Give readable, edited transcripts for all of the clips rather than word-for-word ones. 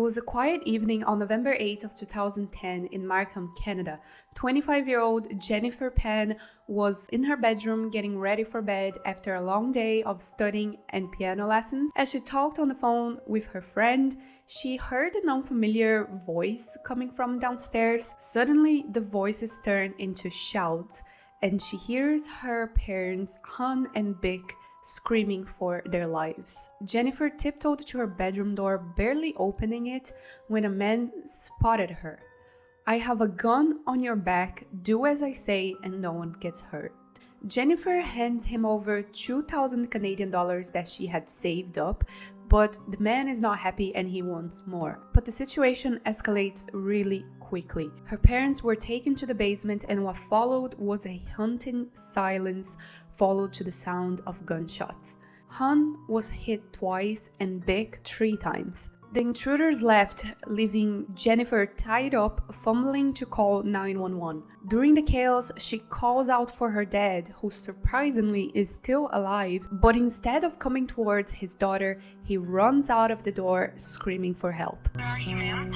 was a quiet evening on November 8th of 2010 in Markham, Canada. 25-year-old Jennifer Penn was in her bedroom getting ready for bed after a long day of studying and piano lessons. As she talked on the phone with her friend, she heard an unfamiliar voice coming from downstairs. Suddenly, the voices turn into shouts, and she hears her parents, Han and Vic, screaming for their lives. Jennifer tiptoed to her bedroom door, barely opening it, when a man spotted her. "I have a gun on your back, do as I say and no one gets hurt." Jennifer hands him over 2,000 Canadian dollars that she had saved up, but the man is not happy and he wants more. But the situation escalates really quickly. Her parents were taken to the basement and what followed was a haunting silence followed to the sound of gunshots. Han was hit twice and Vic 3 times. The intruders left, leaving Jennifer tied up, fumbling to call 911. During the chaos, she calls out for her dad, who surprisingly is still alive, but instead of coming towards his daughter, he runs out of the door, screaming for help. Where are you, ma'am?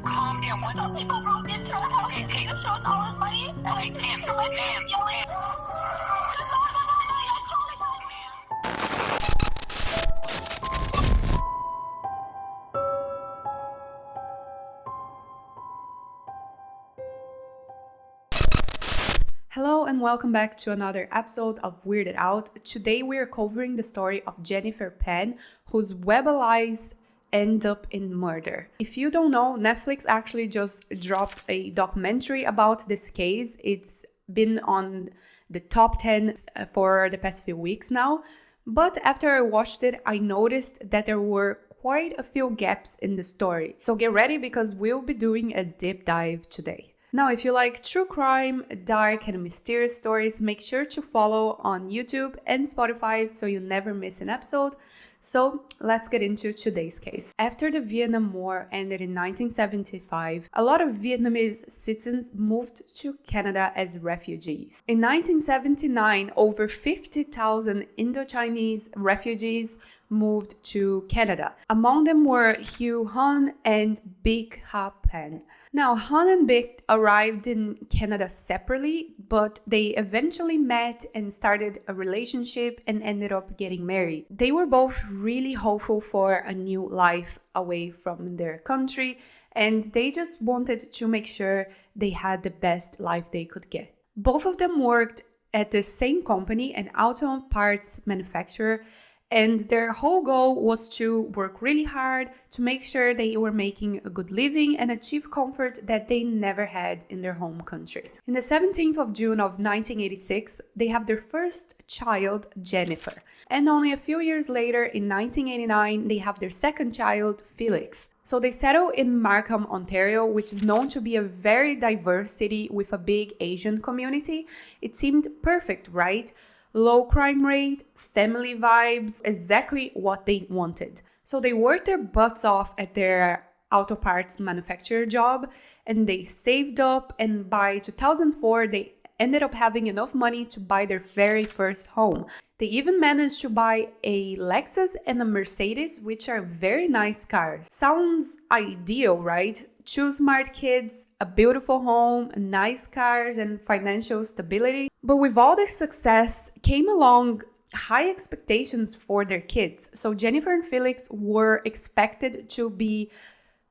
Calm down. What the people broke into the house? Okay, take the $1,000 money. Okay, ma'am, you ma'am. Hello and welcome back to another episode of Weirded Out. Today we are covering the story of Jennifer Penn, whose web lies end up in murder. If you don't know, Netflix actually just dropped a documentary about this case. It's been on the top 10 for the past few weeks now. But after I watched it, I noticed that there were quite a few gaps in the story. So get ready because we'll be doing a deep dive today. Now, if you like true crime, dark and mysterious stories, make sure to follow on YouTube and Spotify so you never miss an episode. So let's get into today's case. After the Vietnam War ended in 1975, a lot of Vietnamese citizens moved to Canada as refugees. In 1979, over 50,000 Indochinese refugees moved to Canada. Among them were Hugh Han and Vic Ha Penn. Now, Han and Vic arrived in Canada separately, but they eventually met and started a relationship and ended up getting married. They were both really hopeful for a new life away from their country, and they just wanted to make sure they had the best life they could get. Both of them worked at the same company, an auto parts manufacturer, and their whole goal was to work really hard to make sure they were making a good living and achieve comfort that they never had in their home country. In the 17th of June of 1986, they have their first child, Jennifer. And only a few years later, in 1989, they have their second child, Felix. So they settle in Markham, Ontario, which is known to be a very diverse city with a big Asian community. It seemed perfect, right? Low crime rate, family vibes, exactly what they wanted. So they worked their butts off at their auto parts manufacturer job and they saved up, and by 2004 they ended up having enough money to buy their very first home. They even managed to buy a Lexus and a Mercedes, which are very nice cars. Sounds ideal, right? Two smart kids, a beautiful home, nice cars, and financial stability. But with all this success came along high expectations for their kids. So Jennifer and Felix were expected to be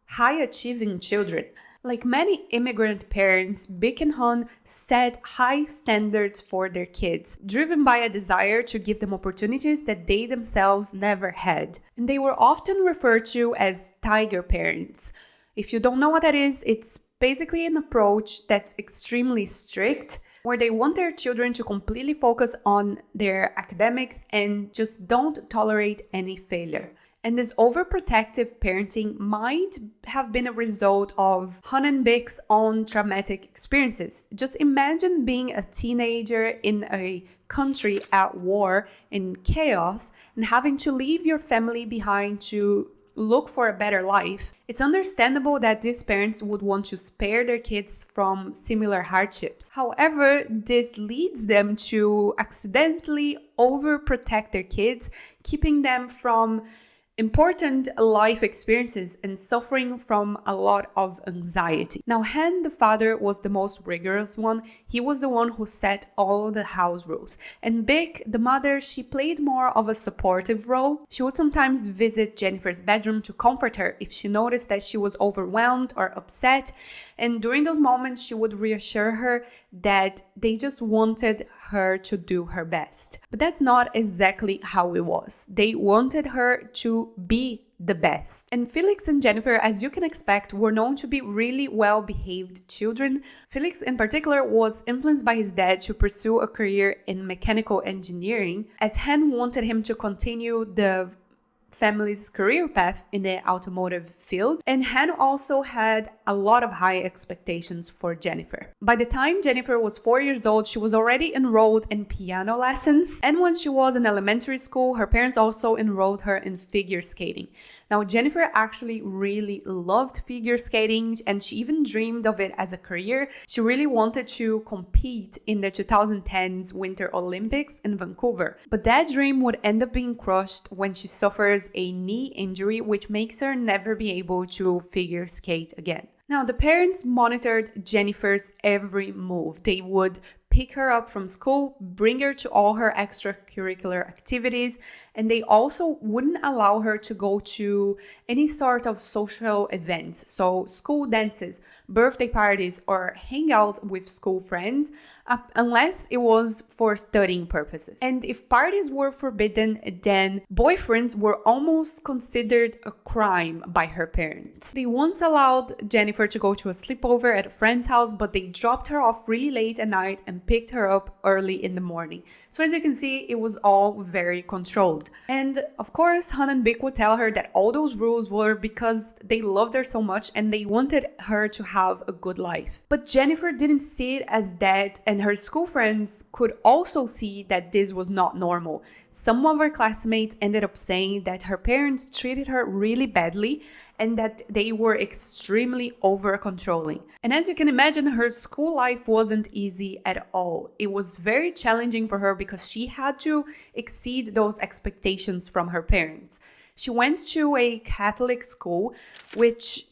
high-achieving children. Like many immigrant parents, Vic and Han set high standards for their kids, driven by a desire to give them opportunities that they themselves never had. And they were often referred to as tiger parents. If you don't know what that is, it's basically an approach that's extremely strict, where they want their children to completely focus on their academics and just don't tolerate any failure. And this overprotective parenting might have been a result of Han and Vic's own traumatic experiences. Just imagine being a teenager in a country at war, in chaos, and having to leave your family behind to look for a better life. It's understandable that these parents would want to spare their kids from similar hardships. However, this leads them to accidentally overprotect their kids, keeping them from important life experiences and suffering from a lot of anxiety. Now, Hen, the father, was the most rigorous one. He was the one who set all the house rules. And Vic, the mother, she played more of a supportive role. She would sometimes visit Jennifer's bedroom to comfort her if she noticed that she was overwhelmed or upset. And during those moments, she would reassure her that they just wanted her to do her best. But that's not exactly how it was. They wanted her to be the best. And Felix and Jennifer, as you can expect, were known to be really well-behaved children. Felix in particular was influenced by his dad to pursue a career in mechanical engineering, as Hen wanted him to continue the family's career path in the automotive field, and Han also had a lot of high expectations for Jennifer. By the time Jennifer was 4 years old, she was already enrolled in piano lessons, and when she was in elementary school, her parents also enrolled her in figure skating. Now, Jennifer actually really loved figure skating, and she even dreamed of it as a career. She really wanted to compete in the 2010's Winter Olympics in Vancouver. But that dream would end up being crushed when she suffers a knee injury, which makes her never be able to figure skate again. Now, the parents monitored Jennifer's every move. They would pick her up from school, bring her to all her extracurricular activities, and they also wouldn't allow her to go to any sort of social events, so school dances, birthday parties, or hang out with school friends, unless it was for studying purposes. And if parties were forbidden, then boyfriends were almost considered a crime by her parents. They once allowed Jennifer to go to a sleepover at a friend's house, but they dropped her off really late at night and picked her up early in the morning. So as you can see, it was all very controlled. And of course, Han and Vic would tell her that all those rules were because they loved her so much and they wanted her to have a good life. But Jennifer didn't see it as that, and her school friends could also see that this was not normal. Some of her classmates ended up saying that her parents treated her really badly and that they were extremely over-controlling. And as you can imagine, her school life wasn't easy at all. It was very challenging for her because she had to exceed those expectations from her parents. She went to a Catholic school, which,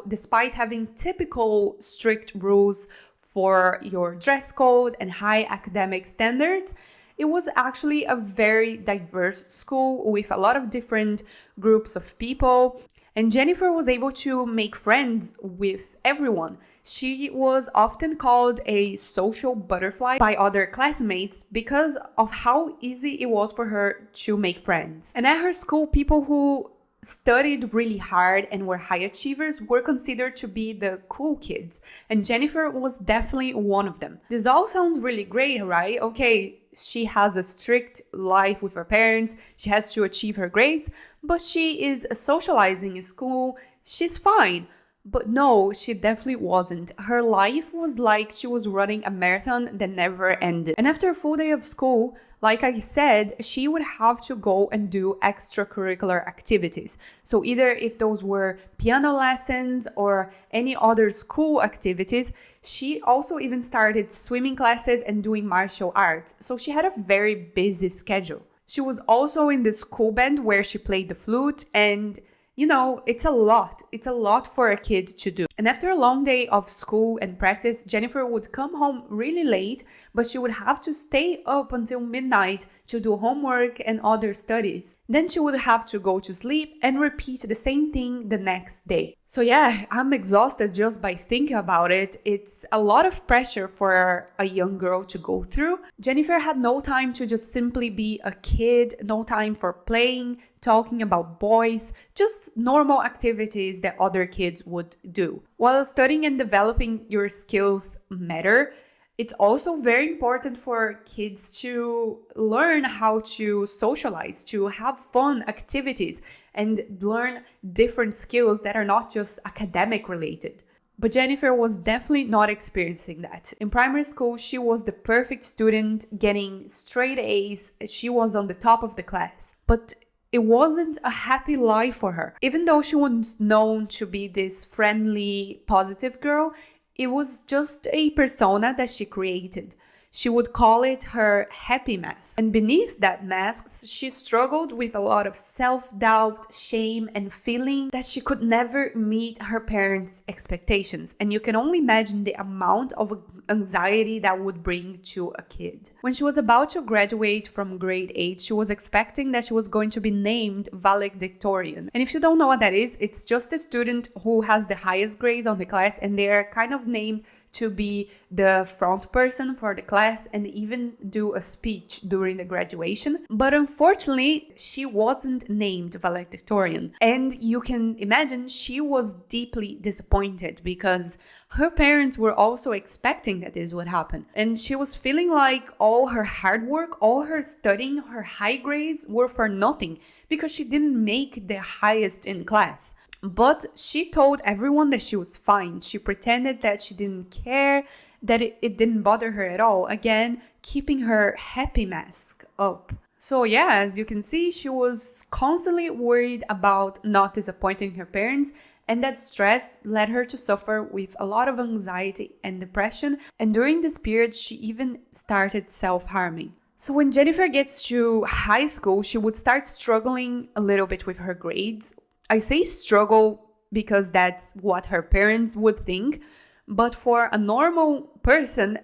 despite having typical strict rules for your dress code and high academic standards, it was actually a very diverse school with a lot of different groups of people. And Jennifer was able to make friends with everyone. She was often called a social butterfly by other classmates because of how easy it was for her to make friends. And at her school, people who studied really hard and were high achievers were considered to be the cool kids. And Jennifer was definitely one of them. This all sounds really great, right? Okay, she has a strict life with her parents, she has to achieve her grades, but she is socializing in school, she's fine. But no, she definitely wasn't. Her life was like she was running a marathon that never ended. And after a full day of school, like I said, she would have to go and do extracurricular activities. So either if those were piano lessons or any other school activities, she also even started swimming classes and doing martial arts. So she had a very busy schedule. She was also in the school band where she played the flute, and it's a lot. It's a lot for a kid to do. And after a long day of school and practice, Jennifer would come home really late, but she would have to stay up until midnight to do homework and other studies. Then she would have to go to sleep and repeat the same thing the next day. So yeah, I'm exhausted just by thinking about it. It's a lot of pressure for a young girl to go through. Jennifer had no time to just simply be a kid, no time for playing, talking about boys, just normal activities that other kids would do. While studying and developing your skills matter, it's also very important for kids to learn how to socialize, to have fun activities, and learn different skills that are not just academic related. But Jennifer was definitely not experiencing that. In primary school, she was the perfect student, getting straight A's. She was on the top of the class. But it wasn't a happy life for her. Even though she was known to be this friendly, positive girl, it was just a persona that she created. She would call it her happy mask. And beneath that mask, she struggled with a lot of self-doubt, shame, and feeling that she could never meet her parents' expectations. And you can only imagine the amount of anxiety that would bring to a kid. When she was about to graduate from grade 8, she was expecting that she was going to be named valedictorian. And if you don't know what that is, it's just a student who has the highest grades on the class, and they are kind of named to be the front person for the class and even do a speech during the graduation. But unfortunately, she wasn't named valedictorian. And you can imagine she was deeply disappointed because her parents were also expecting that this would happen. And she was feeling like all her hard work, all her studying, her high grades were for nothing because she didn't make the highest in class. But she told everyone that she was fine. She pretended that she didn't care, that it didn't bother her at all. Again, keeping her happy mask up. So yeah, as you can see, she was constantly worried about not disappointing her parents, and that stress led her to suffer with a lot of anxiety and depression. And during this period, she even started self-harming. So when Jennifer gets to high school, she would start struggling a little bit with her grades. I say struggle because that's what her parents would think, but for a normal person,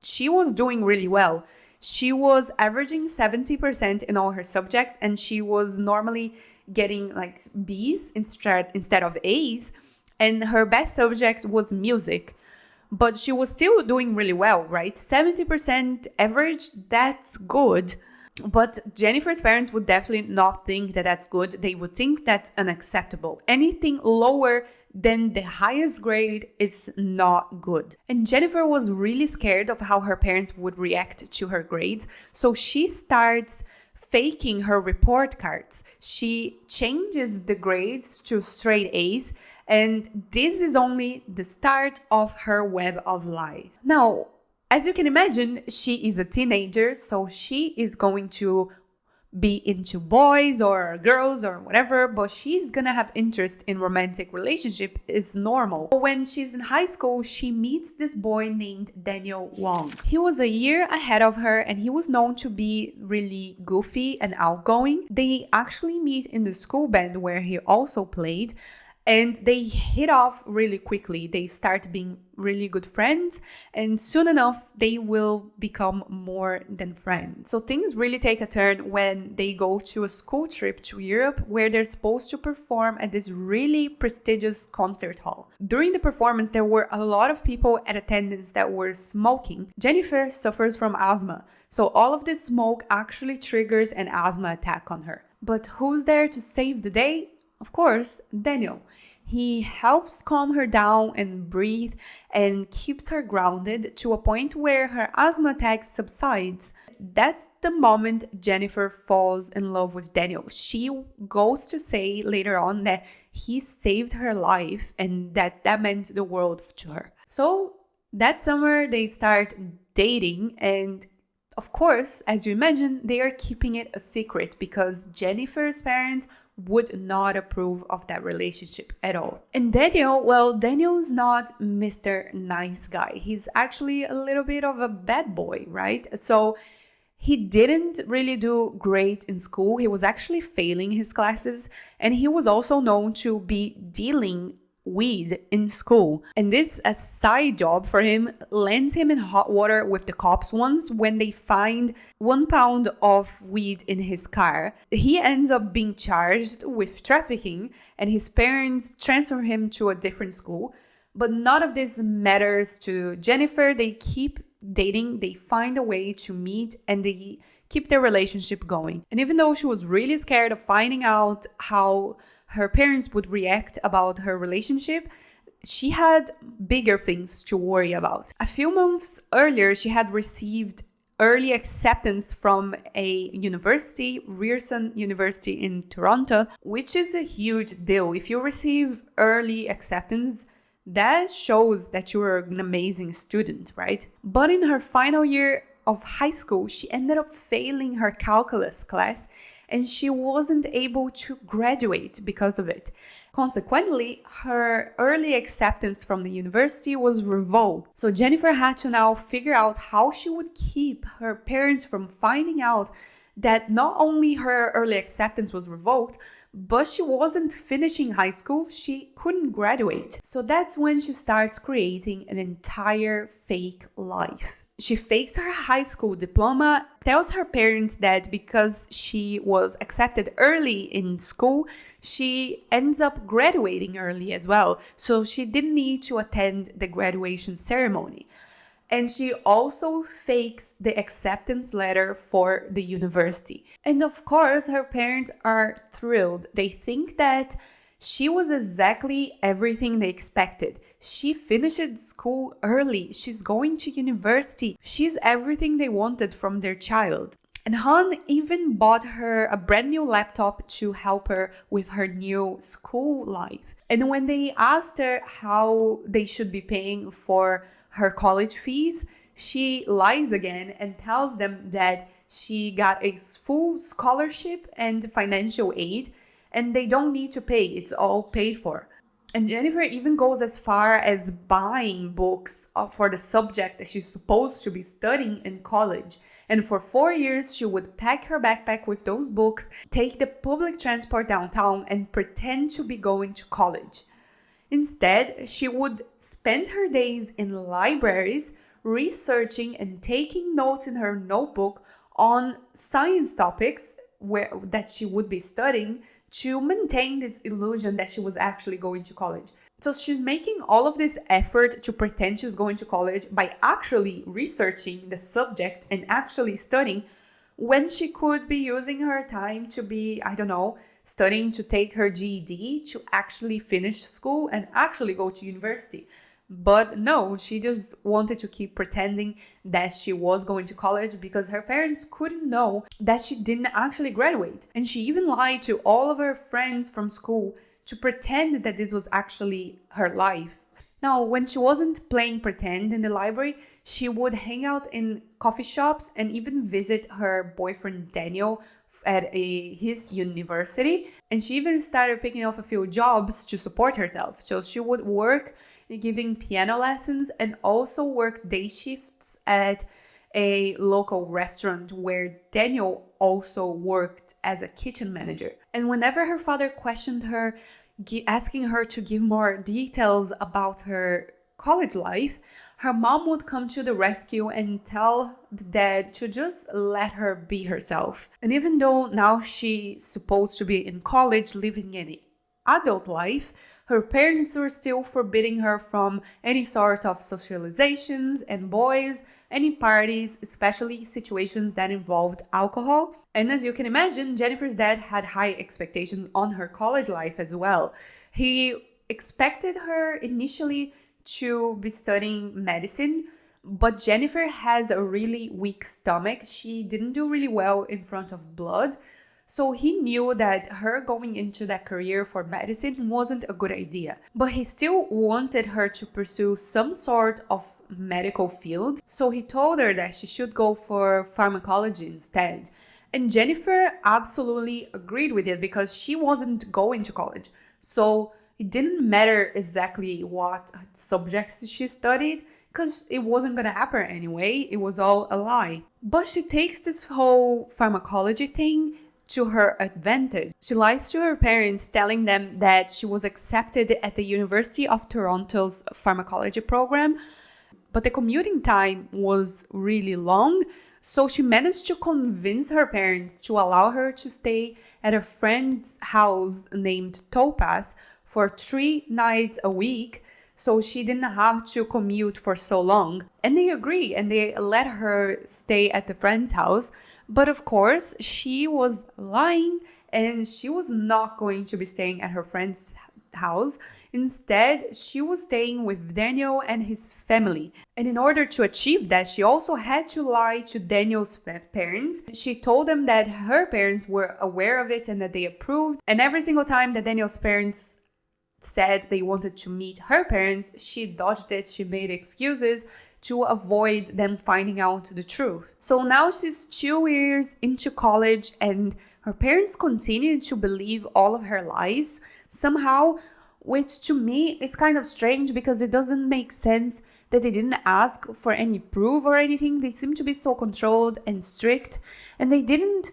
she was doing really well. She was averaging 70% in all her subjects, and she was normally getting like B's instead of A's, and her best subject was music. But she was still doing really well, right? 70% average, that's good. But Jennifer's parents would definitely not think that that's good. They would think that's unacceptable. Anything lower than the highest grade is not good. And Jennifer was really scared of how her parents would react to her grades. So she starts faking her report cards. She changes the grades to straight A's. And this is only the start of her web of lies. Now, as you can imagine, she is a teenager, so she is going to be into boys or girls or whatever, but she's gonna have interest in romantic relationship is normal. When she's in high school, she meets this boy named Daniel Wong. He was a year ahead of her and he was known to be really goofy and outgoing. They actually meet in the school band where he also played. And they hit off really quickly. They start being really good friends, and soon enough, they will become more than friends. So things really take a turn when they go to a school trip to Europe where they're supposed to perform at this really prestigious concert hall. During the performance, there were a lot of people at attendance that were smoking. Jennifer suffers from asthma, so all of this smoke actually triggers an asthma attack on her. But who's there to save the day? Of course, Daniel. He helps calm her down and breathe and keeps her grounded to a point where her asthma attack subsides. That's the moment Jennifer falls in love with Daniel. She goes to say later on that he saved her life and that meant the world to her. So that summer they start dating, and of course, as you imagine, they are keeping it a secret because Jennifer's parents would not approve of that relationship at all. And Daniel's not Mr. Nice Guy. He's actually a little bit of a bad boy, right? So he didn't really do great in school. He was actually failing his classes, and he was also known to be dealing weed in school. And this a side job for him lands him in hot water with the cops once when they find 1 pound of weed in his car. He ends up being charged with trafficking, and his parents transfer him to a different school. But none of this matters to Jennifer. They keep dating, they find a way to meet, and they keep their relationship going. And even though she was really scared of finding out how her parents would react about her relationship, she had bigger things to worry about. A few months earlier, she had received early acceptance from a university, Ryerson University in Toronto, which is a huge deal. If you receive early acceptance, that shows that you're an amazing student, right? But in her final year of high school, she ended up failing her calculus class, and she wasn't able to graduate because of it. Consequently, her early acceptance from the university was revoked. So Jennifer had to now figure out how she would keep her parents from finding out that not only her early acceptance was revoked, but she wasn't finishing high school, she couldn't graduate. So that's when she starts creating an entire fake life. She fakes her high school diploma, tells her parents that because she was accepted early in school, she ends up graduating early as well. So she didn't need to attend the graduation ceremony. And she also fakes the acceptance letter for the university. And of course, her parents are thrilled. They think that she was exactly everything they expected. She finished school early. She's going to university. She's everything they wanted from their child. And Han even bought her a brand new laptop to help her with her new school life. And when they asked her how they should be paying for her college fees, she lies again and tells them that she got a full scholarship and financial aid, and they don't need to pay. It's all paid for. And Jennifer even goes as far as buying books for the subject that she's supposed to be studying in college. And for 4 years, she would pack her backpack with those books, take the public transport downtown, and pretend to be going to college. Instead, she would spend her days in libraries, researching and taking notes in her notebook on science topics that she would be studying to maintain this illusion that she was actually going to college. So she's making all of this effort to pretend she's going to college by actually researching the subject and actually studying, when she could be using her time to be, studying to take her GED, to actually finish school and actually go to university. But no, she just wanted to keep pretending that she was going to college because her parents couldn't know that she didn't actually graduate. And she even lied to all of her friends from school to pretend that this was actually her life. Now, when she wasn't playing pretend in the library, she would hang out in coffee shops and even visit her boyfriend Daniel at his university. And she even started picking up a few jobs to support herself. So she would work giving piano lessons and also work day shifts at a local restaurant where Daniel also worked as a kitchen manager. And whenever her father questioned her, asking her to give more details about her college life, her mom would come to the rescue and tell the dad to just let her be herself. And even though now she's supposed to be in college living an adult life, her parents were still forbidding her from any sort of socializations and boys, any parties, especially situations that involved alcohol. And as you can imagine, Jennifer's dad had high expectations on her college life as well. He expected her initially to be studying medicine, but Jennifer has a really weak stomach. She didn't do really well in front of blood. So he knew that her going into that career for medicine wasn't a good idea. But he still wanted her to pursue some sort of medical field. So he told her that she should go for pharmacology instead. And Jennifer absolutely agreed with it because she wasn't going to college. So it didn't matter exactly what subjects she studied because it wasn't going to happen anyway. It was all a lie. But she takes this whole pharmacology thing to her advantage. She lies to her parents, telling them that she was accepted at the University of Toronto's pharmacology program, but the commuting time was really long, so she managed to convince her parents to allow her to stay at a friend's house named Topaz for 3 nights a week, so she didn't have to commute for so long. And they agree, and they let her stay at the friend's house. But of course, she was lying and she was not going to be staying at her friend's house. Instead, she was staying with Daniel and his family. And in order to achieve that, she also had to lie to Daniel's parents. She told them that her parents were aware of it and that they approved. And every single time that Daniel's parents said they wanted to meet her parents, she dodged it. She made excuses to avoid them finding out the truth. So now she's 2 years into college and her parents continued to believe all of her lies somehow, which to me is kind of strange because it doesn't make sense that they didn't ask for any proof or anything. They seem to be so controlled and strict, and they didn't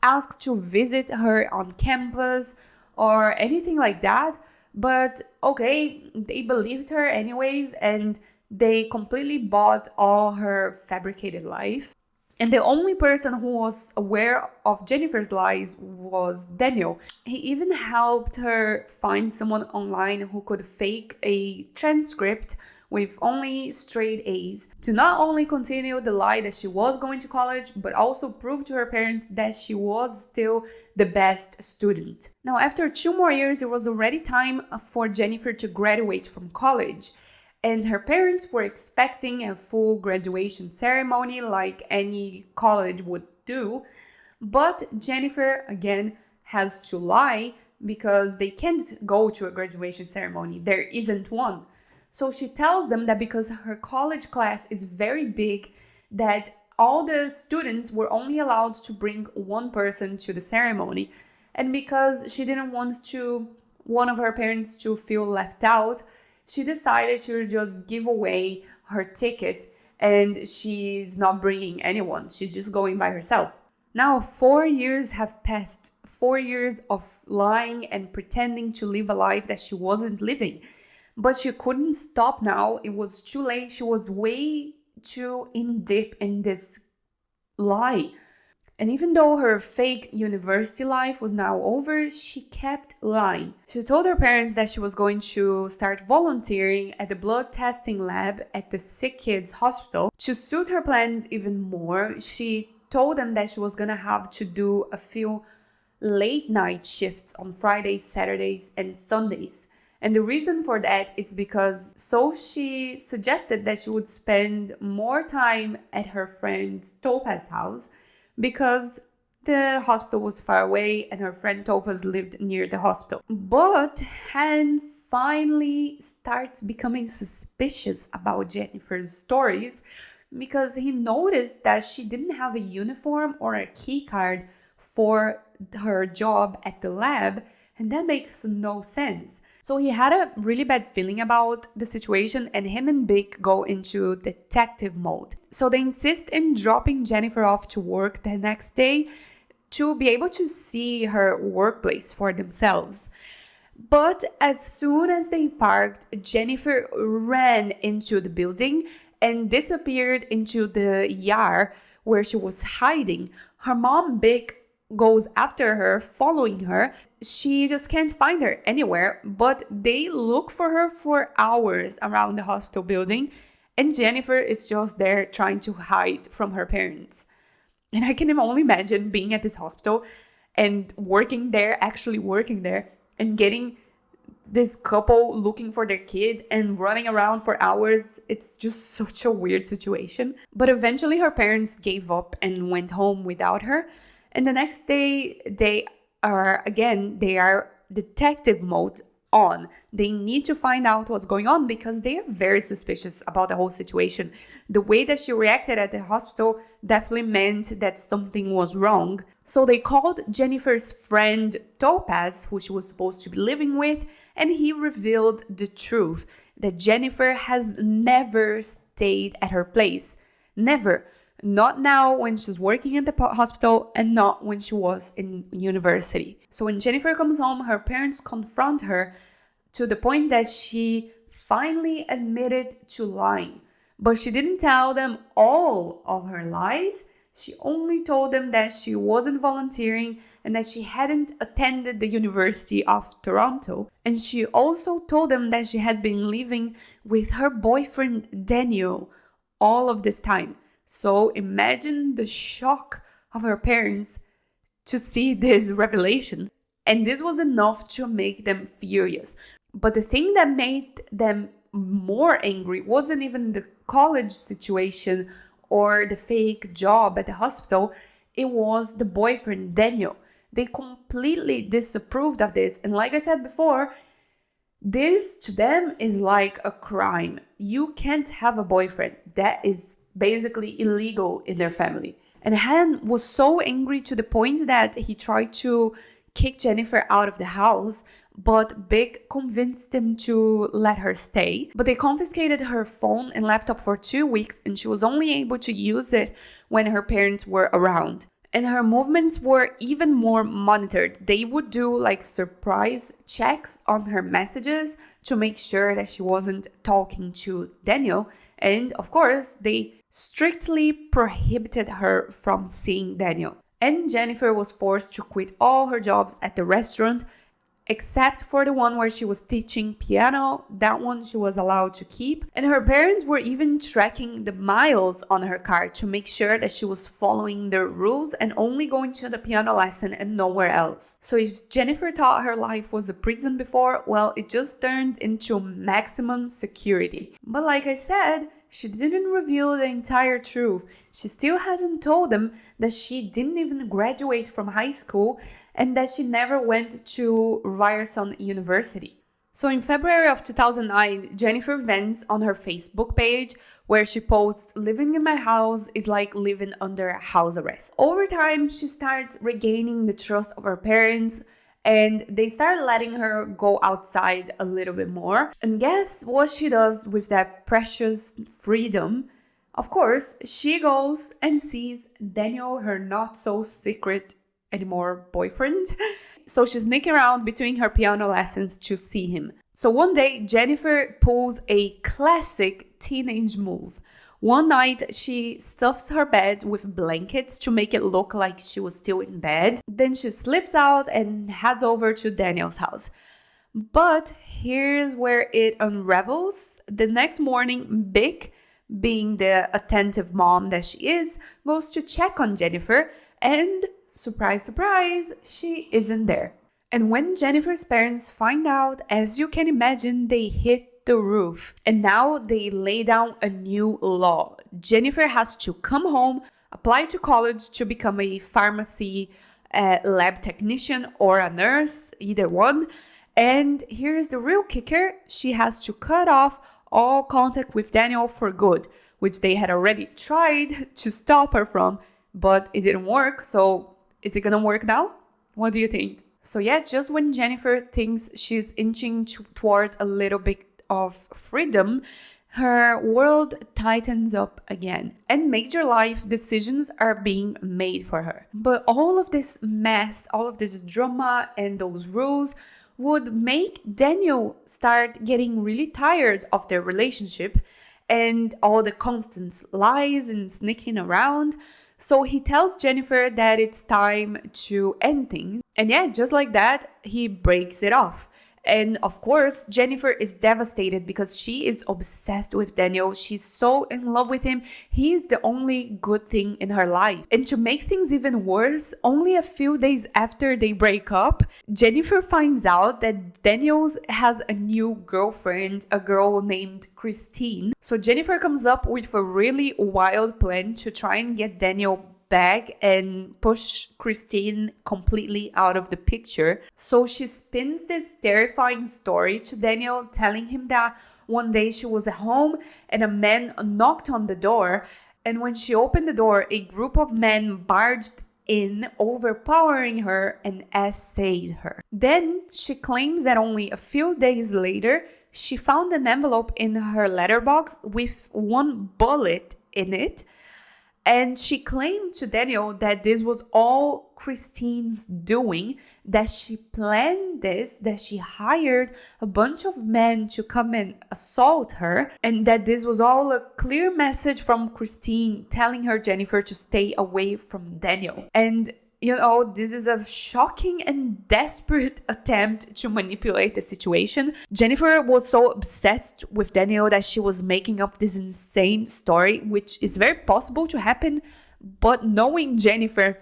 ask to visit her on campus or anything like that. But okay, they believed her anyways, and they completely bought all her fabricated life. And the only person who was aware of Jennifer's lies was Daniel. He even helped her find someone online who could fake a transcript with only straight A's to not only continue the lie that she was going to college, but also prove to her parents that she was still the best student. Now, after 2 more years, it was already time for Jennifer to graduate from college. And her parents were expecting a full graduation ceremony like any college would do. But Jennifer, again, has to lie because they can't go to a graduation ceremony. There isn't one. So she tells them that because her college class is very big, that all the students were only allowed to bring one person to the ceremony. And because she didn't want one of her parents to feel left out, she decided to just give away her ticket, and she's not bringing anyone. She's just going by herself. Now, 4 years have passed. 4 years of lying and pretending to live a life that she wasn't living. But she couldn't stop now. It was too late. She was way too in deep in this lie. And even though her fake university life was now over, she kept lying. She told her parents that she was going to start volunteering at the blood testing lab at the sick kids hospital. To suit her plans even more, she told them that she was gonna have to do a few late night shifts on Fridays, Saturdays, and Sundays. And the reason for that is because she suggested that she would spend more time at her friend's Topaz's house, because the hospital was far away and her friend Topaz lived near the hospital. But Han finally starts becoming suspicious about Jennifer's stories because he noticed that she didn't have a uniform or a key card for her job at the lab, and that makes no sense. So he had a really bad feeling about the situation, and him and Vic go into detective mode. So they insist in dropping Jennifer off to work the next day to be able to see her workplace for themselves. But as soon as they parked, Jennifer ran into the building and disappeared into the yard where she was hiding. Her mom, Vic, goes after her, following her. She just can't find her anywhere, but they look for her for hours around the hospital building, and Jennifer is just there trying to hide from her parents. And I can only imagine being at this hospital and actually working there, and getting this couple looking for their kid and running around for hours. It's just such a weird situation. But eventually her parents gave up and went home without her. And the next day, they are detective mode on. They need to find out what's going on because they are very suspicious about the whole situation. The way that she reacted at the hospital definitely meant that something was wrong. So they called Jennifer's friend Topaz, who she was supposed to be living with, and he revealed the truth, that Jennifer has never stayed at her place. Never. Not now when she's working at the hospital, and not when she was in university. So when Jennifer comes home, her parents confront her to the point that she finally admitted to lying. But she didn't tell them all of her lies. She only told them that she wasn't volunteering and that she hadn't attended the University of Toronto. And she also told them that she had been living with her boyfriend Daniel all of this time. So imagine the shock of her parents to see this revelation. And this was enough to make them furious. But the thing that made them more angry wasn't even the college situation or the fake job at the hospital. It was the boyfriend, Daniel. They completely disapproved of this. And like I said before, this to them is like a crime. You can't have a boyfriend. That is basically illegal in their family. And Han was so angry to the point that he tried to kick Jennifer out of the house, but Big convinced him to let her stay. But they confiscated her phone and laptop for 2 weeks, and she was only able to use it when her parents were around. And her movements were even more monitored. They would do like surprise checks on her messages to make sure that she wasn't talking to Daniel. And of course, they strictly prohibited her from seeing Daniel. And Jennifer was forced to quit all her jobs at the restaurant, except for the one where she was teaching piano. That one she was allowed to keep. And her parents were even tracking the miles on her car to make sure that she was following the rules and only going to the piano lesson and nowhere else. So if Jennifer thought her life was a prison before, well, it just turned into maximum security. But like I said, she didn't reveal the entire truth. She still hasn't told them that she didn't even graduate from high school and that she never went to Ryerson University. So in February of 2009, Jennifer vents on her Facebook page where she posts, "Living in my house is like living under house arrest." Over time, she starts regaining the trust of her parents, and they start letting her go outside a little bit more. And guess what she does with that precious freedom? Of course, she goes and sees Daniel, her not so secret anymore boyfriend. So she's sneaking around between her piano lessons to see him. So one day, Jennifer pulls a classic teenage move. One night, she stuffs her bed with blankets to make it look like she was still in bed. Then she slips out and heads over to Daniel's house. But here's where it unravels. The next morning, Vic, being the attentive mom that she is, goes to check on Jennifer, and surprise, surprise, she isn't there. And when Jennifer's parents find out, as you can imagine, they hit the roof. And now they lay down a new law. Jennifer has to come home, apply to college to become a pharmacy lab technician or a nurse, either one. And here's the real kicker. She has to cut off all contact with Daniel for good, which they had already tried to stop her from, but it didn't work. So is it gonna work now? What do you think? So yeah, just when Jennifer thinks she's inching towards a little bit of freedom, her world tightens up again and major life decisions are being made for her. But all of this mess, all of this drama and those rules would make Daniel start getting really tired of their relationship and all the constant lies and sneaking around. So he tells Jennifer that it's time to end things. And yeah, just like that, he breaks it off. And of course, Jennifer is devastated because she is obsessed with Daniel. She's so in love with him. He is the only good thing in her life. And to make things even worse, only a few days after they break up, Jennifer finds out that Daniel has a new girlfriend, a girl named Christine. So Jennifer comes up with a really wild plan to try and get Daniel back and push Christine completely out of the picture. So she spins this terrifying story to Daniel, telling him that one day she was at home and a man knocked on the door. And when she opened the door, a group of men barged in, overpowering her and essayed her. Then she claims that only a few days later, she found an envelope in her letterbox with one bullet in it. And she claimed to Daniel that this was all Christine's doing, that she planned this, that she hired a bunch of men to come and assault her, and that this was all a clear message from Christine telling her, Jennifer, to stay away from Daniel. And you know, this is a shocking and desperate attempt to manipulate the situation. Jennifer was so obsessed with Daniel that she was making up this insane story, which is very possible to happen. But knowing Jennifer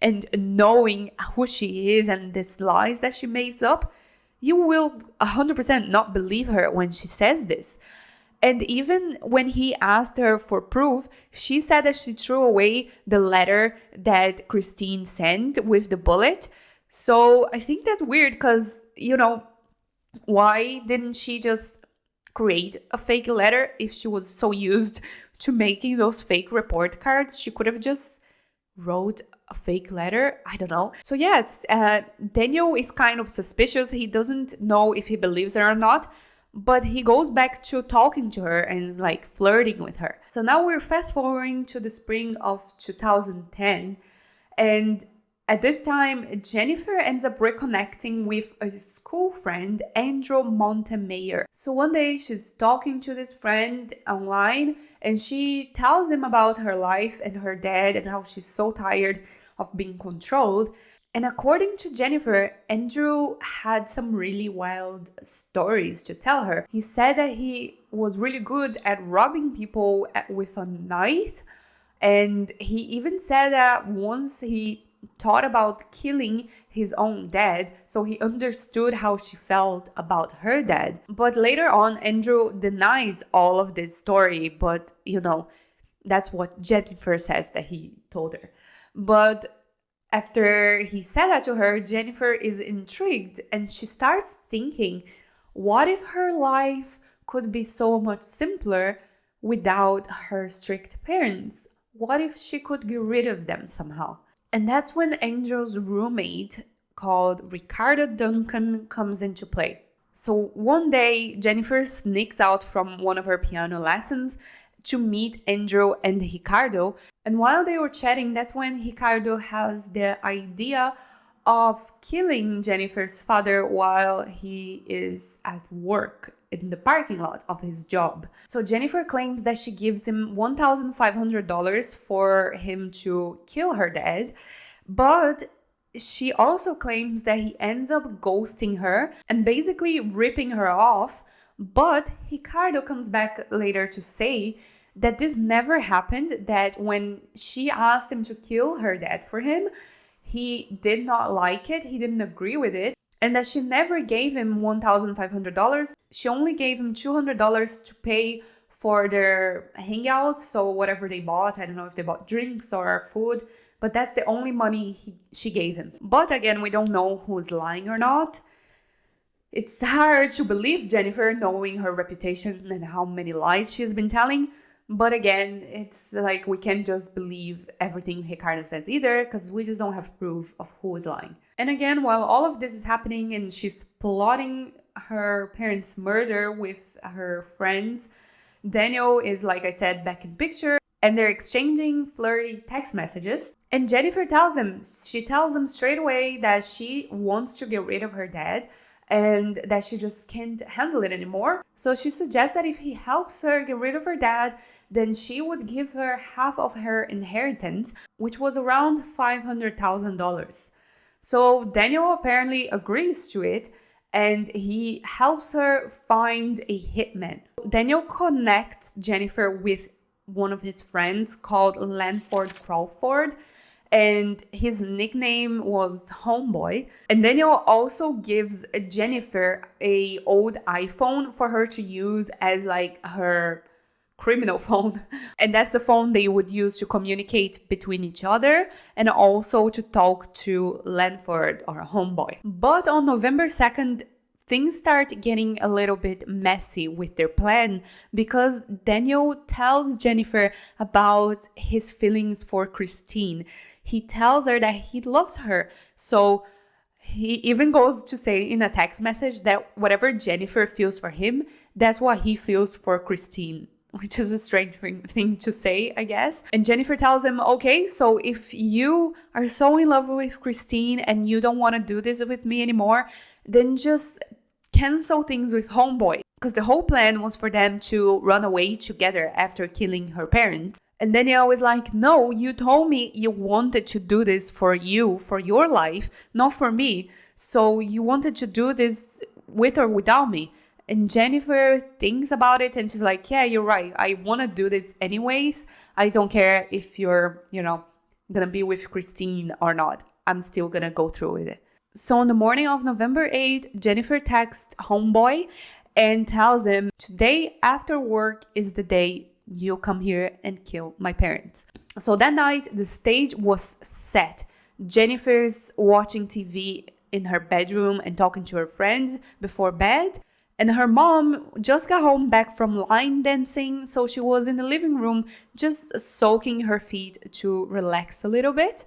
and knowing who she is and these lies that she makes up, you will 100% not believe her when she says this. And even when he asked her for proof, she said that she threw away the letter that Christine sent with the bullet. So I think that's weird because, you know, why didn't she just create a fake letter if she was so used to making those fake report cards? She could have just wrote a fake letter. I don't know. So yes, Daniel is kind of suspicious. He doesn't know if he believes her or not, but he goes back to talking to her and like flirting with her. So now we're fast forwarding to the spring of 2010, and at this time, Jennifer ends up reconnecting with a school friend, Andrew Montemayor. So one day she's talking to this friend online and she tells him about her life and her dad and how she's so tired of being controlled. And according to Jennifer, Andrew had some really wild stories to tell her. He said that he was really good at robbing people with a knife. And he even said that once he thought about killing his own dad, so he understood how she felt about her dad. But later on, Andrew denies all of this story, but that's what Jennifer says that he told her. But after he said that to her, Jennifer is intrigued and she starts thinking, what if her life could be so much simpler without her strict parents? What if she could get rid of them somehow? And that's when Angel's roommate, called Ricardo Duncan, comes into play. So one day, Jennifer sneaks out from one of her piano lessons to meet Andrew and Ricardo. And while they were chatting, that's when Ricardo has the idea of killing Jennifer's father while he is at work in the parking lot of his job. So Jennifer claims that she gives him $1,500 for him to kill her dad, but she also claims that he ends up ghosting her and basically ripping her off. But Ricardo comes back later to say that this never happened, that when she asked him to kill her dad for him, he did not like it, he didn't agree with it, and that she never gave him $1,500. She only gave him $200 to pay for their hangout, so whatever they bought, I don't know if they bought drinks or food, but that's the only money she gave him. But again, we don't know who's lying or not. It's hard to believe Jennifer, knowing her reputation and how many lies she's been telling. But again, it's like we can't just believe everything Ricardo says either, because we just don't have proof of who is lying. And again, while all of this is happening and she's plotting her parents' murder with her friends, Daniel is, like I said, back in picture, and they're exchanging flirty text messages. And Jennifer tells him straight away that she wants to get rid of her dad and that she just can't handle it anymore. So she suggests that if he helps her get rid of her dad, then she would give her half of her inheritance, which was around $500,000. So Daniel apparently agrees to it, and he helps her find a hitman. Daniel connects Jennifer with one of his friends called Lanford Crawford, and his nickname was Homeboy. And Daniel also gives Jennifer a old iPhone for her to use as like her criminal phone. And that's the phone they would use to communicate between each other and also to talk to Lanford or Homeboy. But on November 2nd, things start getting a little bit messy with their plan, because Daniel tells Jennifer about his feelings for Christine. He tells her that he loves her. So he even goes to say in a text message that whatever Jennifer feels for him, that's what he feels for Christine, which is a strange thing to say, I guess. And Jennifer tells him, okay, so if you are so in love with Christine and you don't want to do this with me anymore, then just cancel things with Homeboy. Because the whole plan was for them to run away together after killing her parents. And Danielle was like, no, you told me you wanted to do this for you, for your life, not for me. So you wanted to do this with or without me. And Jennifer thinks about it and she's like, yeah, you're right. I want to do this anyways. I don't care if you're, going to be with Christine or not. I'm still going to go through with it. So on the morning of November 8th, Jennifer texts Homeboy and tells him, today after work is the day you'll come here and kill my parents. So that night, the stage was set. Jennifer's watching TV in her bedroom and talking to her friends before bed. And her mom just got home back from line dancing, so she was in the living room just soaking her feet to relax a little bit.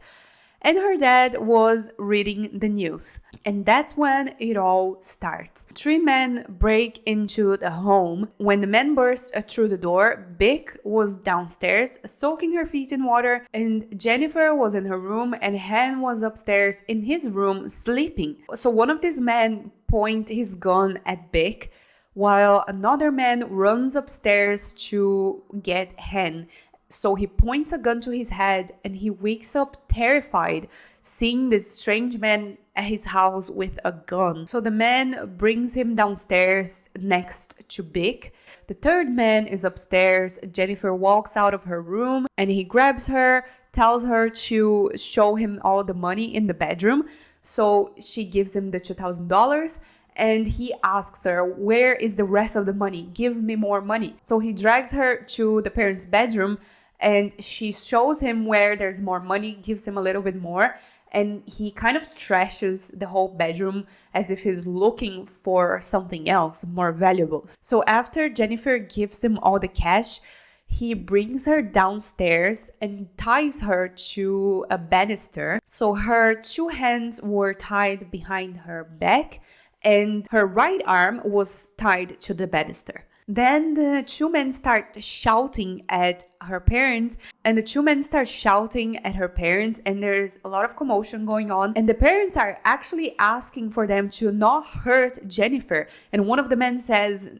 And her dad was reading the news. And that's when it all starts. Three men break into the home. When the men burst through the door, Vic was downstairs soaking her feet in water, and Jennifer was in her room, and Han was upstairs in his room sleeping. So one of these men points his gun at Vic, while another man runs upstairs to get Han. So he points a gun to his head and he wakes up terrified, seeing this strange man at his house with a gun. So the man brings him downstairs next to Vic. The third man is upstairs. Jennifer walks out of her room and he grabs her, tells her to show him all the money in the bedroom. So she gives him the $2,000. And he asks her, where is the rest of the money? Give me more money. So he drags her to the parents' bedroom and she shows him where there's more money, gives him a little bit more. And he kind of trashes the whole bedroom as if he's looking for something else, more valuables. So after Jennifer gives him all the cash, he brings her downstairs and ties her to a banister. So her two hands were tied behind her back, and her right arm was tied to the banister. Then the two men start shouting at her parents, and there's a lot of commotion going on, and the parents are actually asking for them to not hurt Jennifer. And one of the men says,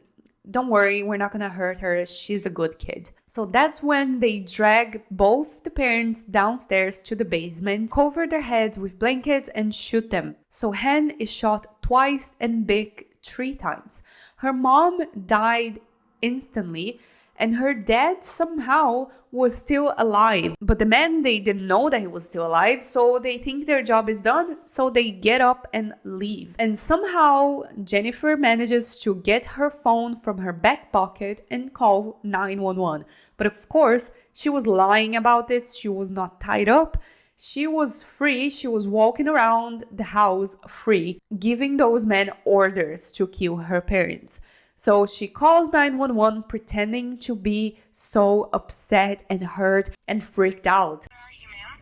don't worry, we're not gonna hurt her, she's a good kid. So that's when they drag both the parents downstairs to the basement, cover their heads with blankets and shoot them. So Han is shot twice and Vic 3 times. Her mom died instantly and her dad somehow was still alive. But the men, they didn't know that he was still alive, so they think their job is done, so they get up and leave. And somehow Jennifer manages to get her phone from her back pocket and call 911. But of course, she was lying about this. She was not tied up. She was free. She was walking around the house free, giving those men orders to kill her parents. So she calls 911 pretending to be so upset and hurt and freaked out. Where are you, ma'am?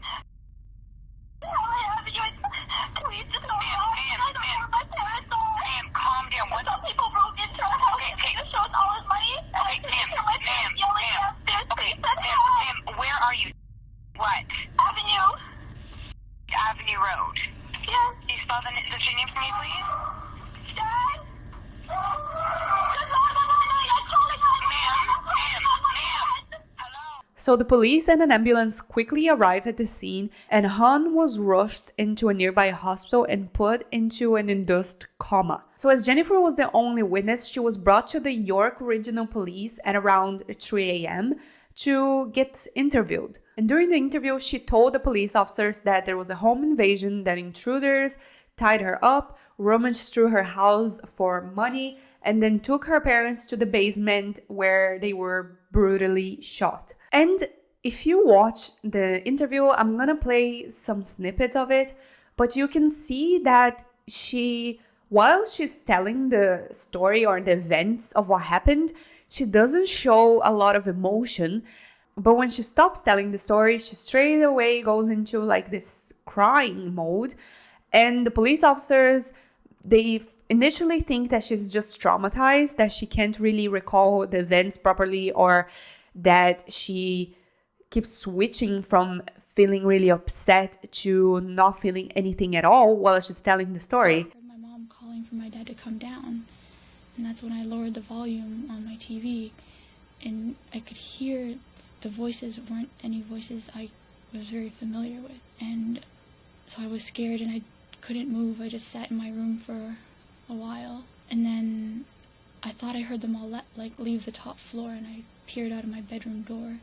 Please just go home. I don't know my parents. Ma'am, calm down. What? Some people broke into our house. Okay, to show us all his money. Ma'am, where are you? What? Avenue Road. Yes. Can you spell the street name for me, please? Dad? So the police and an ambulance quickly arrive at the scene, and Han was rushed into a nearby hospital and put into an induced coma. So as Jennifer was the only witness, she was brought to the York Regional Police at around 3 a.m. to get interviewed. And during the interview, she told the police officers that there was a home invasion, that intruders tied her up, rummaged through her house for money, and then took her parents to the basement where they were brutally shot. And if you watch the interview, I'm gonna play some snippets of it, but you can see that while she's telling the story or the events of what happened, she doesn't show a lot of emotion. But when she stops telling the story, she straight away goes into like this crying mode. And the police officers, they initially think that she's just traumatized, that she can't really recall the events properly, or that she keeps switching from feeling really upset to not feeling anything at all while she's telling the story. I heard my mom calling for my dad to come down, and that's when I lowered the volume on my TV, and I could hear the voices weren't any voices I was very familiar with, and so I was scared and I couldn't move. I just sat in my room for a while, and then I thought I heard them all leave the top floor, and I peered out of my bedroom door,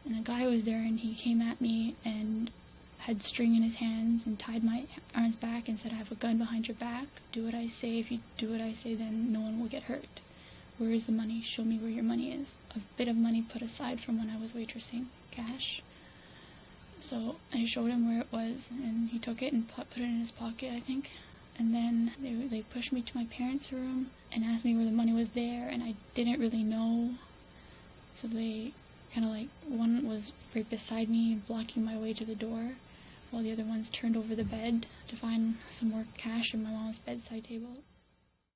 and a guy was there, and he came at me and had string in his hands and tied my arms back and said, I have a gun behind your back. Do what I say. If you do what I say, then no one will get hurt. Where is the money? Show me where your money is. A bit of money put aside from when I was waitressing, cash. So I showed him where it was, and he took it and put it in his pocket, I think. And then they pushed me to my parents' room and asked me where the money was there, and I didn't really know. So they kind of like, one was right beside me, blocking my way to the door, while the other ones turned over the bed to find some more cash in my mom's bedside table.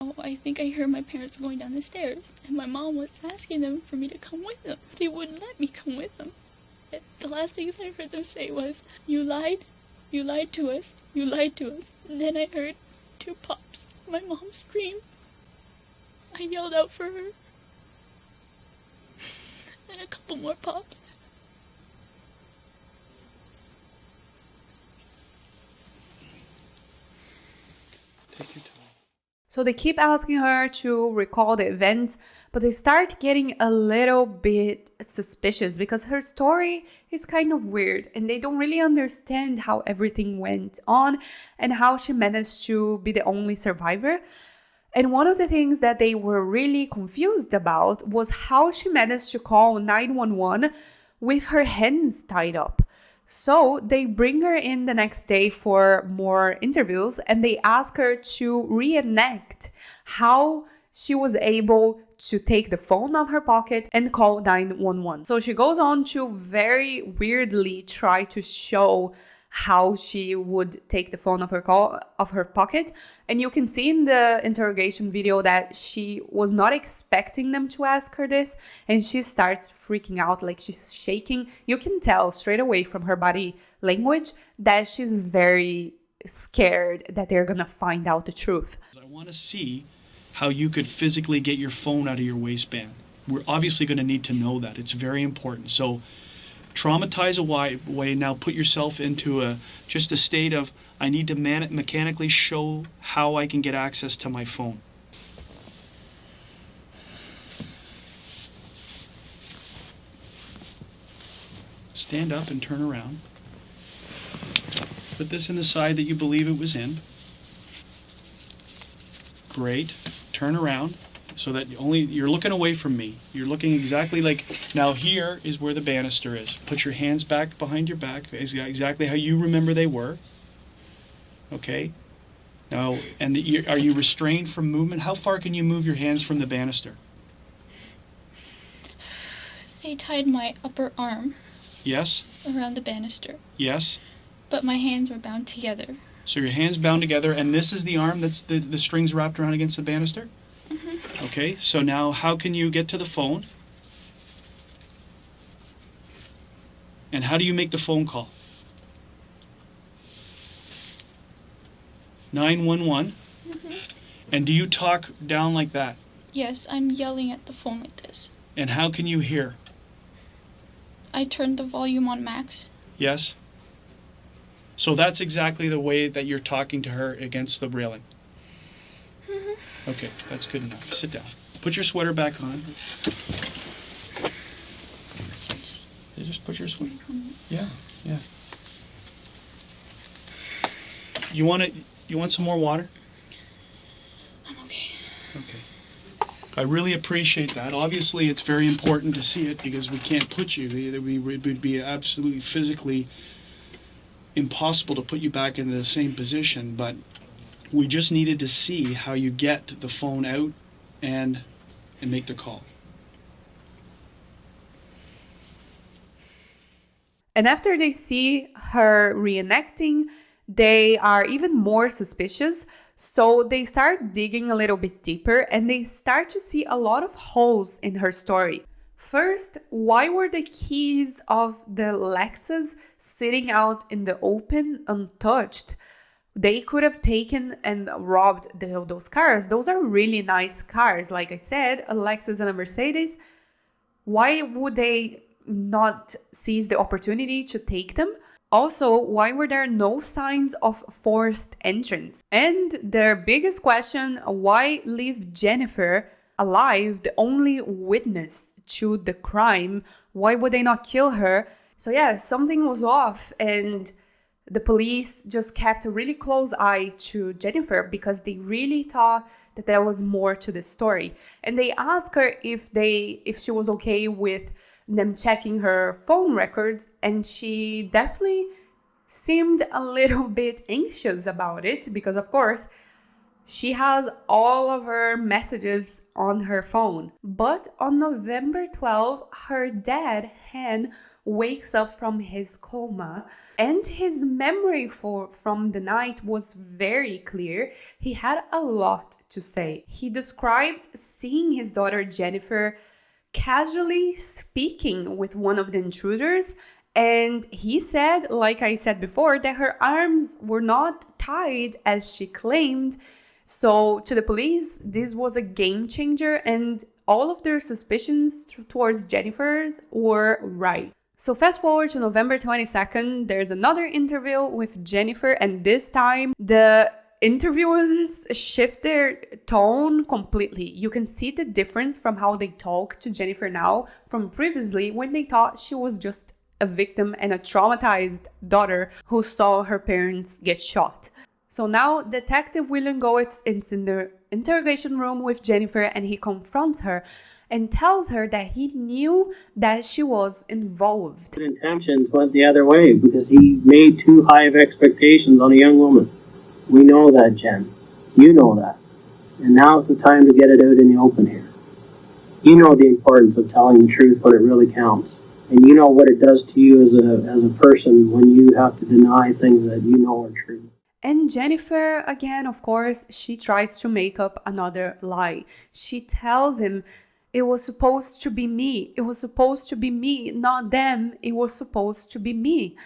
Oh, I think I heard my parents going down the stairs, and my mom was asking them for me to come with them. They wouldn't let me come with them. The last things I heard them say was, "You lied to us, you lied to us." And then I heard 2 pops. My mom screamed. I yelled out for her. And a couple more pops. Take your time. So they keep asking her to recall the events, but they start getting a little bit suspicious because her story is kind of weird and they don't really understand how everything went on and how she managed to be the only survivor. And one of the things that they were really confused about was how she managed to call 911 with her hands tied up. So they bring her in the next day for more interviews and they ask her to reenact how she was able to take the phone out of her pocket and call 911. So she goes on to very weirdly try to show how she would take the phone of her pocket, and you can see in the interrogation video that she was not expecting them to ask her this, and she starts freaking out, like she's shaking. You can tell straight away from her body language that she's very scared that they're gonna find out the truth. I want to see how you could physically get your phone out of your waistband. We're obviously going to need to know that. It's very important. So traumatize away. Now put yourself into just a state of, I need to mechanically show how I can get access to my phone. Stand up and turn around. Put this in the side that you believe it was in. Great. Turn around so that you're looking away from me. You're looking exactly like, now here is where the banister is. Put your hands back behind your back, exactly how you remember they were. Okay? Now, and are you restrained from movement? How far can you move your hands from the banister? They tied my upper arm Yes? around the banister, Yes? but my hands were bound together. So your hands bound together, and this is the arm that's the strings wrapped around against the banister? Mm-hmm. Okay, so now how can you get to the phone? And how do you make the phone call? 911? Mm-hmm. And do you talk down like that? Yes, I'm yelling at the phone like this. And how can you hear? I turned the volume on max. Yes? So that's exactly the way that you're talking to her against the railing. Mm-hmm. Okay, that's good enough. Sit down. Put your sweater back on. You just put your sweater. Yeah. You want some more water? I'm okay. Okay. I really appreciate that. Obviously, it's very important to see it because we can't put you. It would be absolutely physically impossible to put you back into the same position, but we just needed to see how you get the phone out and make the call. And after they see her reenacting, they are even more suspicious. So they start digging a little bit deeper and they start to see a lot of holes in her story. First, why were the keys of the Lexus sitting out in the open untouched? They could have taken and robbed those cars. Those are really nice cars. Like I said, a Lexus and a Mercedes. Why would they not seize the opportunity to take them? Also, why were there no signs of forced entrance? And their biggest question, why leave Jennifer alive, the only witness to the crime? Why would they not kill her? So yeah, something was off, and the police just kept a really close eye to Jennifer because they really thought that there was more to the story. And they asked her if she was okay with them checking her phone records, and she definitely seemed a little bit anxious about it because, of course, She has all of her messages on her phone. But on November 12, her dad, Hen, wakes up from his coma, and his memory from the night was very clear. He had a lot to say. He described seeing his daughter Jennifer casually speaking with one of the intruders, and he said, like I said before, that her arms were not tied as she claimed. So to the police, this was a game changer, and all of their suspicions towards Jennifer's were right. So fast forward to November 22nd, there's another interview with Jennifer, and this time the interviewers shift their tone completely. You can see the difference from how they talk to Jennifer now from previously, when they thought she was just a victim and a traumatized daughter who saw her parents get shot. So now Detective William Goetz is in the interrogation room with Jennifer, and he confronts her and tells her that he knew that she was involved. His intentions went the other way because he made too high of expectations on a young woman. We know that, Jen. You know that. And now's the time to get it out in the open here. You know the importance of telling the truth when it really counts. And you know what it does to you as a person when you have to deny things that you know are true. And Jennifer, again, of course, she tries to make up another lie. She tells him, it was supposed to be me. It was supposed to be me, not them. It was supposed to be me.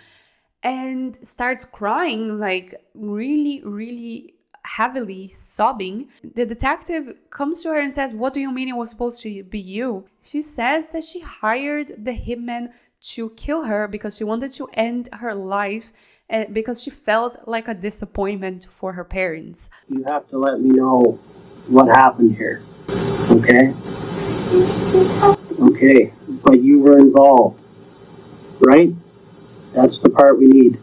And starts crying, like really, really heavily sobbing. The detective comes to her and says, what do you mean it was supposed to be you? She says that she hired the hitman to kill her because she wanted to end her life, because she felt like a disappointment for her parents. You have to let me know what happened here, okay? Okay, but you were involved, right? That's the part we need,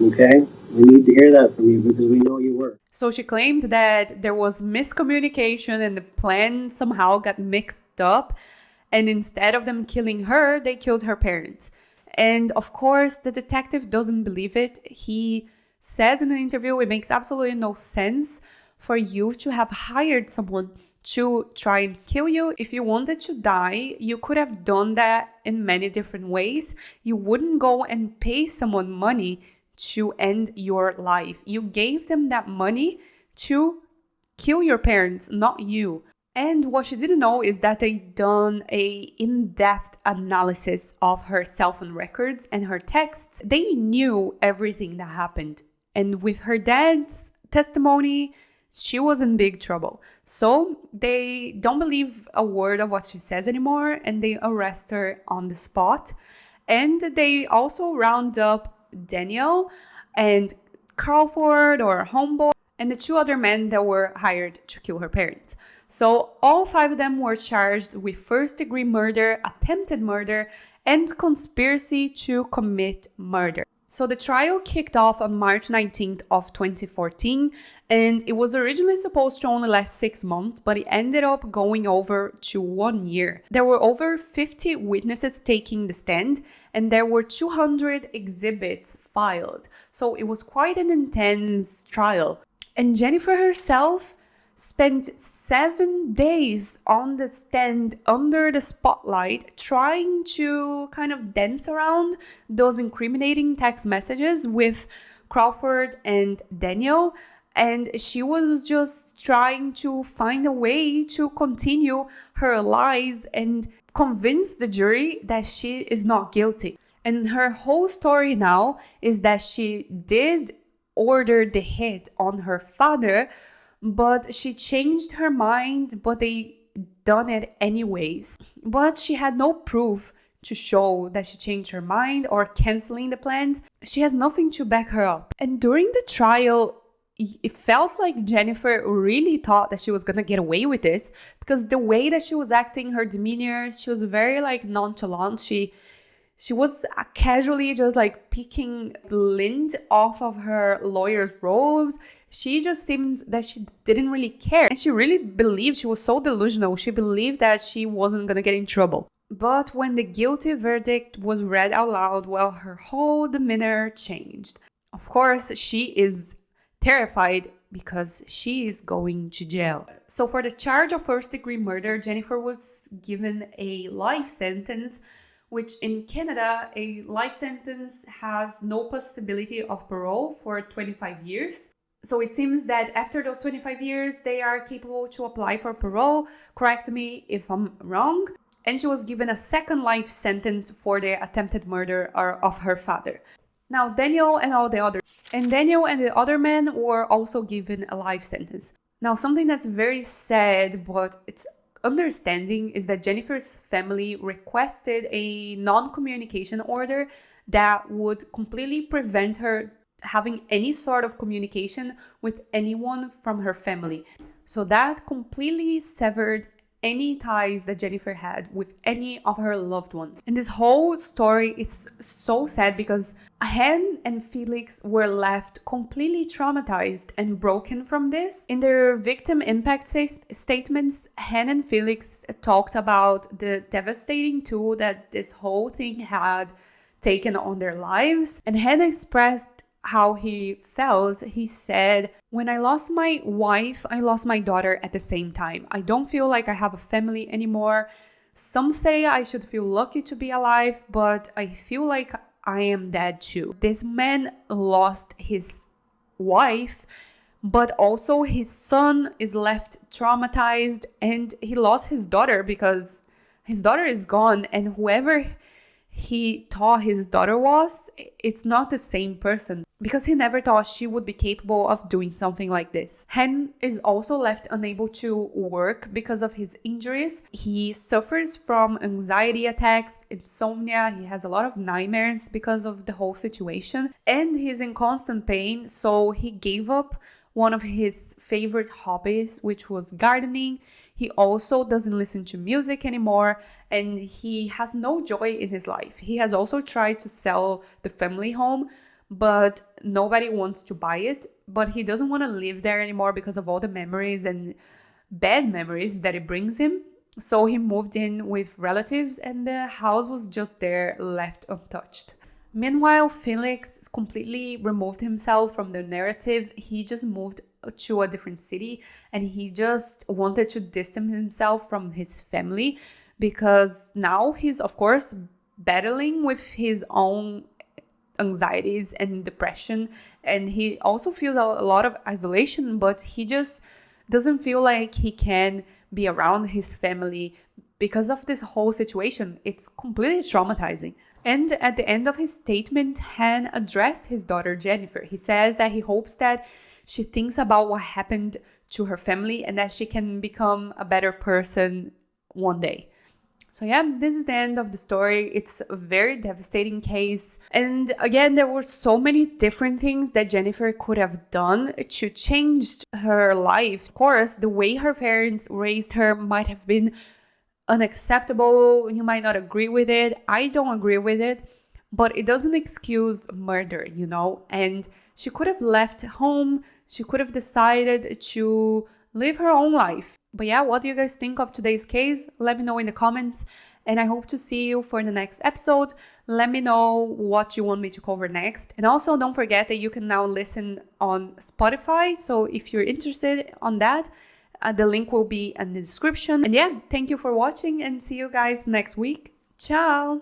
okay? We need to hear that from you because we know you were. So she claimed that there was miscommunication and the plan somehow got mixed up, and instead of them killing her, they killed her parents. And of course, the detective doesn't believe it. He says in an interview, it makes absolutely no sense for you to have hired someone to try and kill you. If you wanted to die, you could have done that in many different ways. You wouldn't go and pay someone money to end your life. You gave them that money to kill your parents, not you. And what she didn't know is that they done a in-depth analysis of her cell phone records and her texts. They knew everything that happened. And with her dad's testimony, she was in big trouble. So they don't believe a word of what she says anymore, and they arrest her on the spot. And they also round up Daniel and Crawford, or Homeboy, and the two other men that were hired to kill her parents. So all 5 of them were charged with first-degree murder, attempted murder, and conspiracy to commit murder. So the trial kicked off on March 19th of 2014, and it was originally supposed to only last 6 months, but it ended up going over to 1 year. There were over 50 witnesses taking the stand, and there were 200 exhibits filed. So it was quite an intense trial. And Jennifer herself spent 7 days on the stand under the spotlight, trying to kind of dance around those incriminating text messages with Crawford and Daniel. And she was just trying to find a way to continue her lies and convince the jury that she is not guilty. And her whole story now is that she did order the hit on her father, but she changed her mind, but they done it anyways. But she had no proof to show that she changed her mind or canceling the plans. She has nothing to back her up. And during the trial, it felt like Jennifer really thought that she was gonna get away with this, because the way that she was acting, her demeanor, she was very like nonchalant. She was casually just like picking lint off of her lawyer's robes. She just seemed that she didn't really care. And she really believed, she was so delusional, she believed that she wasn't gonna get in trouble. But when the guilty verdict was read out loud, well, her whole demeanor changed. Of course, she is terrified because she is going to jail. So for the charge of first-degree murder, Jennifer was given a life sentence, which in Canada, a life sentence has no possibility of parole for 25 years. So it seems that after those 25 years, they are capable to apply for parole. Correct me if I'm wrong. And she was given a second life sentence for the attempted murder of her father. Now, Daniel and the other men were also given a life sentence. Now, something that's very sad, but it's understanding, is that Jennifer's family requested a non-communication order that would completely prevent her having any sort of communication with anyone from her family. So that completely severed any ties that Jennifer had with any of her loved ones. And this whole story is so sad because Han and Felix were left completely traumatized and broken from this. In their victim impact statements, Han and Felix talked about the devastating toll that this whole thing had taken on their lives. And Han expressed how he felt. He said, "When I lost my wife, I lost my daughter at the same time. I don't feel like I have a family anymore. Some say I should feel lucky to be alive, but I feel like I am dead too." This man lost his wife, but also his son is left traumatized, and he lost his daughter because his daughter is gone, and whoever he thought his daughter was, it's not the same person, because he never thought she would be capable of doing something like this. Hen is also left unable to work because of his injuries. He suffers from anxiety attacks, insomnia, he has a lot of nightmares because of the whole situation, and he's in constant pain, so he gave up one of his favorite hobbies, which was gardening. He also doesn't listen to music anymore, and he has no joy in his life. He has also tried to sell the family home, but nobody wants to buy it. But he doesn't want to live there anymore because of all the memories and bad memories that it brings him. So he moved in with relatives, and the house was just there, left untouched. Meanwhile, Felix completely removed himself from the narrative. He just moved to a different city, and he just wanted to distance himself from his family, because now he's, of course, battling with his own anxieties and depression, and he also feels a lot of isolation, but he just doesn't feel like he can be around his family because of this whole situation. It's completely traumatizing. And at the end of his statement, Han addressed his daughter Jennifer. He says that he hopes that she thinks about what happened to her family and that she can become a better person one day. So yeah, this is the end of the story. It's a very devastating case. And again, there were so many different things that Jennifer could have done to change her life. Of course, the way her parents raised her might have been unacceptable. You might not agree with it. I don't agree with it, but it doesn't excuse murder, you know? And she could have left home. She could have decided to live her own life. But yeah, what do you guys think of today's case? Let me know in the comments, and I hope to see you for the next episode. Let me know what you want me to cover next. And also don't forget that you can now listen on Spotify. So if you're interested on that, the link will be in the description. And yeah, thank you for watching, and see you guys next week. Ciao!